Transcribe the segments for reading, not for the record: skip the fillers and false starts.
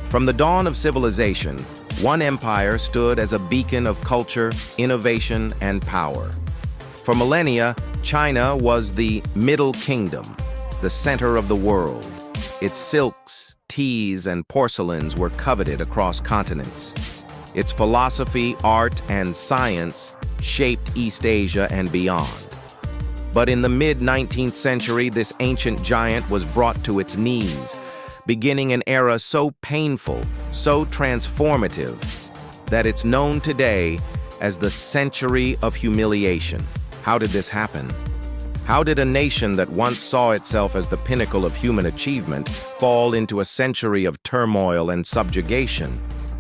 From the dawn of civilization, one empire stood as a beacon of culture, innovation, and power. For millennia, China was the Middle Kingdom, the center of the world. Its silks, teas, and porcelains were coveted across continents. Its philosophy, art, and science shaped East Asia and beyond. But in the mid-19th century, this ancient giant was brought to its knees, beginning an era so painful, so transformative, that it's known today as the Century of Humiliation. How did this happen? How did a nation that once saw itself as the pinnacle of human achievement fall into a century of turmoil and subjugation?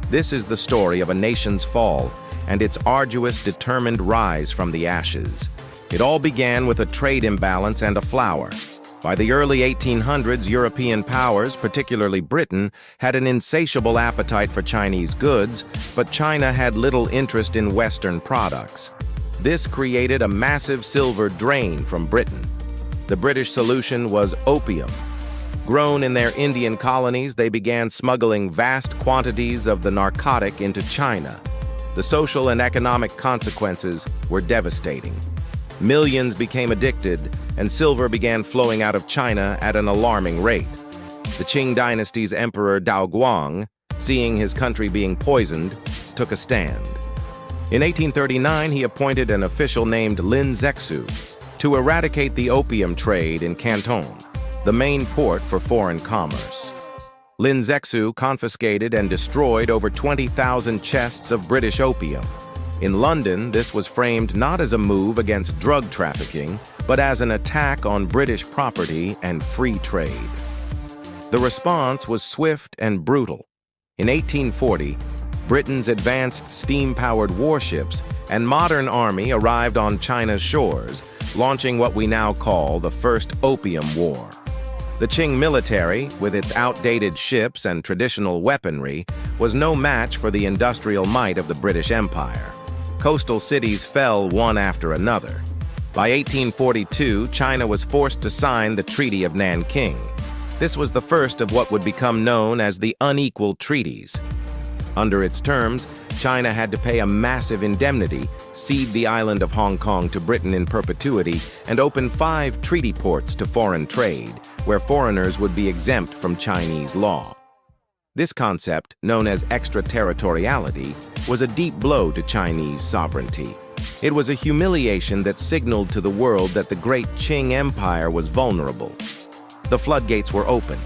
This is the story of a nation's fall and its arduous, determined rise from the ashes. It all began with a trade imbalance and a flower. By the early 1800s, European powers, particularly Britain, had an insatiable appetite for Chinese goods, but China had little interest in Western products. This created a massive silver drain from Britain. The British solution was opium. Grown in their Indian colonies, they began smuggling vast quantities of the narcotic into China. The social and economic consequences were devastating. Millions became addicted, and silver began flowing out of China at an alarming rate. The Qing dynasty's emperor Dao Guang, seeing his country being poisoned, took a stand. In 1839, he appointed an official named Lin Zexu to eradicate the opium trade in Canton, the main port for foreign commerce. Lin Zexu confiscated and destroyed over 20,000 chests of British opium. In London, this was framed not as a move against drug trafficking, but as an attack on British property and free trade. The response was swift and brutal. In 1840, Britain's advanced steam-powered warships and modern army arrived on China's shores, launching what we now call the First Opium War. The Qing military, with its outdated ships and traditional weaponry, was no match for the industrial might of the British Empire. Coastal cities fell one after another. By 1842, China was forced to sign the Treaty of Nanking. This was the first of what would become known as the unequal treaties. Under its terms, China had to pay a massive indemnity, cede the island of Hong Kong to Britain in perpetuity, and open 5 treaty ports to foreign trade, where foreigners would be exempt from Chinese law. This concept, known as extraterritoriality, was a deep blow to Chinese sovereignty. It was a humiliation that signaled to the world that the great Qing Empire was vulnerable. The floodgates were open.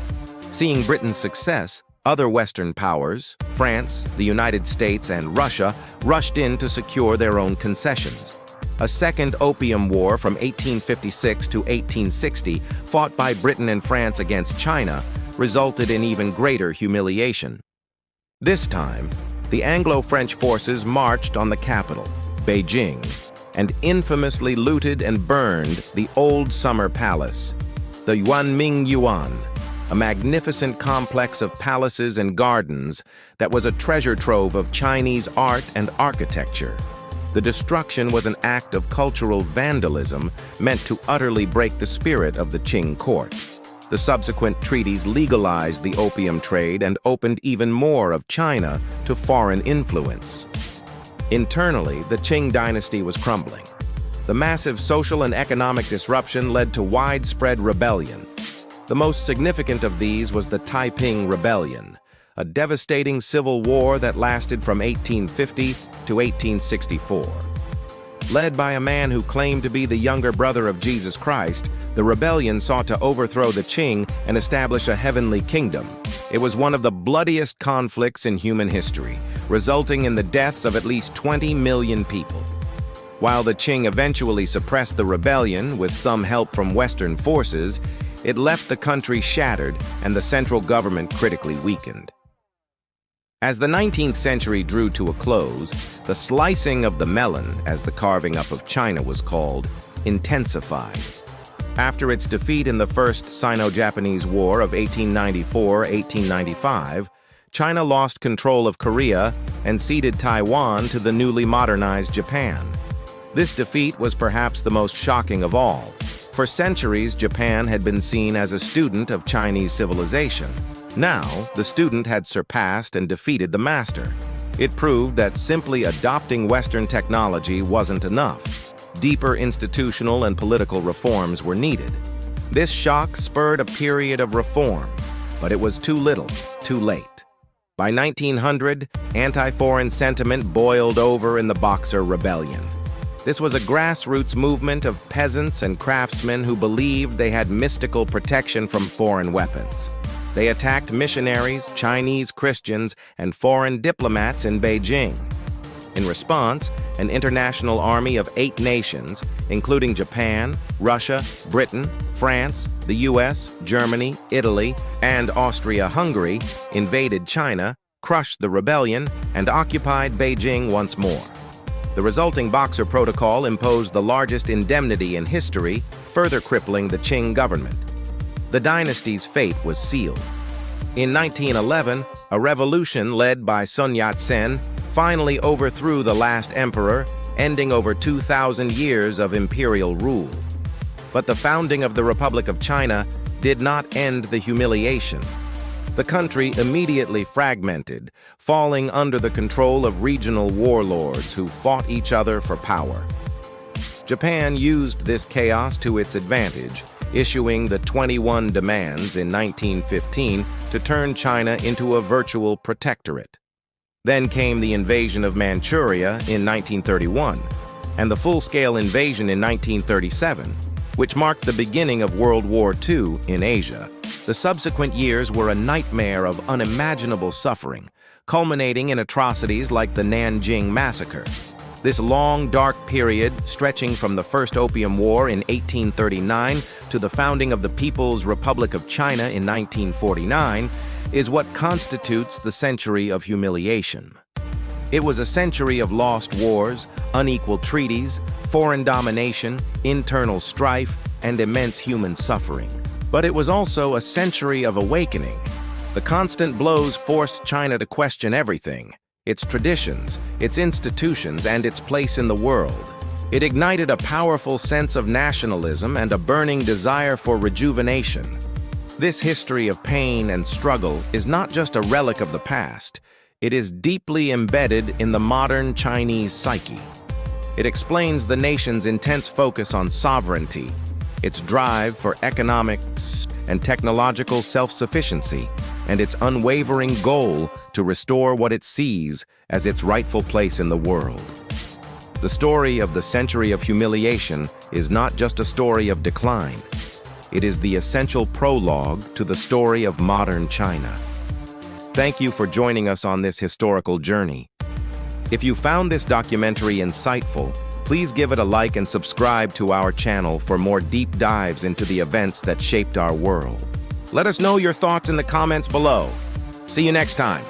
Seeing Britain's success, other Western powers, France, the United States, and Russia, rushed in to secure their own concessions. A second Opium War from 1856 to 1860, fought by Britain and France against China, resulted in even greater humiliation. This time, the Anglo-French forces marched on the capital, Beijing, and infamously looted and burned the old summer palace, the Yuanming Yuan, a magnificent complex of palaces and gardens that was a treasure trove of Chinese art and architecture. The destruction was an act of cultural vandalism meant to utterly break the spirit of the Qing court. The subsequent treaties legalized the opium trade and opened even more of China to foreign influence. Internally, the Qing dynasty was crumbling. The massive social and economic disruption led to widespread rebellion. The most significant of these was the Taiping Rebellion, a devastating civil war that lasted from 1850 to 1864. Led by a man who claimed to be the younger brother of Jesus Christ, the rebellion sought to overthrow the Qing and establish a heavenly kingdom. It was one of the bloodiest conflicts in human history, resulting in the deaths of at least 20 million people. While the Qing eventually suppressed the rebellion with some help from Western forces, it left the country shattered and the central government critically weakened. As the 19th century drew to a close, the slicing of the melon, as the carving up of China was called, intensified. After its defeat in the First Sino-Japanese War of 1894-1895, China lost control of Korea and ceded Taiwan to the newly modernized Japan. This defeat was perhaps the most shocking of all. For centuries, Japan had been seen as a student of Chinese civilization. Now, the student had surpassed and defeated the master. It proved that simply adopting Western technology wasn't enough. Deeper institutional and political reforms were needed. This shock spurred a period of reform, but it was too little, too late. By 1900, anti-foreign sentiment boiled over in the Boxer Rebellion. This was a grassroots movement of peasants and craftsmen who believed they had mystical protection from foreign weapons. They attacked missionaries, Chinese Christians, and foreign diplomats in Beijing. In response, an international army of 8 nations, including Japan, Russia, Britain, France, the US, Germany, Italy, and Austria-Hungary, invaded China, crushed the rebellion, and occupied Beijing once more. The resulting Boxer Protocol imposed the largest indemnity in history, further crippling the Qing government. The dynasty's fate was sealed. In 1911, a revolution led by Sun Yat-sen finally overthrew the last emperor, ending over 2,000 years of imperial rule. But the founding of the Republic of China did not end the humiliation. The country immediately fragmented, falling under the control of regional warlords who fought each other for power. Japan used this chaos to its advantage, issuing the 21 demands in 1915 to turn China into a virtual protectorate. Then came the invasion of Manchuria in 1931, and the full-scale invasion in 1937, which marked the beginning of World War II in Asia. The subsequent years were a nightmare of unimaginable suffering, culminating in atrocities like the Nanjing Massacre. This long, dark period, stretching from the First Opium War in 1839 to the founding of the People's Republic of China in 1949, is what constitutes the century of humiliation. It was a century of lost wars, unequal treaties, foreign domination, internal strife, and immense human suffering. But it was also a century of awakening. The constant blows forced China to question everything: its traditions, its institutions, and its place in the world. It ignited a powerful sense of nationalism and a burning desire for rejuvenation. This history of pain and struggle is not just a relic of the past. It is deeply embedded in the modern Chinese psyche. It explains the nation's intense focus on sovereignty, its drive for economic and technological self-sufficiency, and its unwavering goal to restore what it sees as its rightful place in the world. The story of the century of humiliation is not just a story of decline. It is the essential prologue to the story of modern China. Thank you for joining us on this historical journey. If you found this documentary insightful, please give it a like and subscribe to our channel for more deep dives into the events that shaped our world. Let us know your thoughts in the comments below. See you next time.